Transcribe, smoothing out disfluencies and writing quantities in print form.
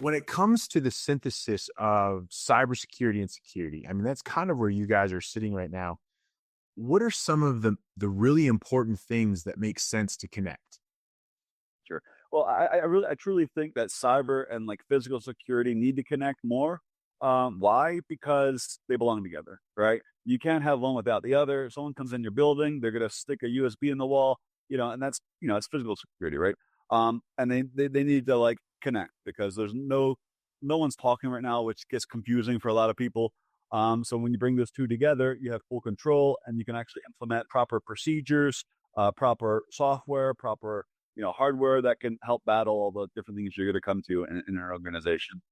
When it comes to the synthesis of cybersecurity and security, I mean, that's kind of where you guys are sitting right now. What are some of the really important things that make sense to connect? Sure. Well, I truly think that cyber and like physical security need to connect more. Why? Because they belong together, right? You can't have one without the other. If someone comes in your building, they're gonna stick a USB in the wall, and that's it's physical security, right? And they need to like connect because there's no one's talking right now, which gets confusing for a lot of people. So when you bring those two together, you have full control and you can actually implement proper procedures, proper software, proper hardware that can help battle all the different things you're going to come to in an organization.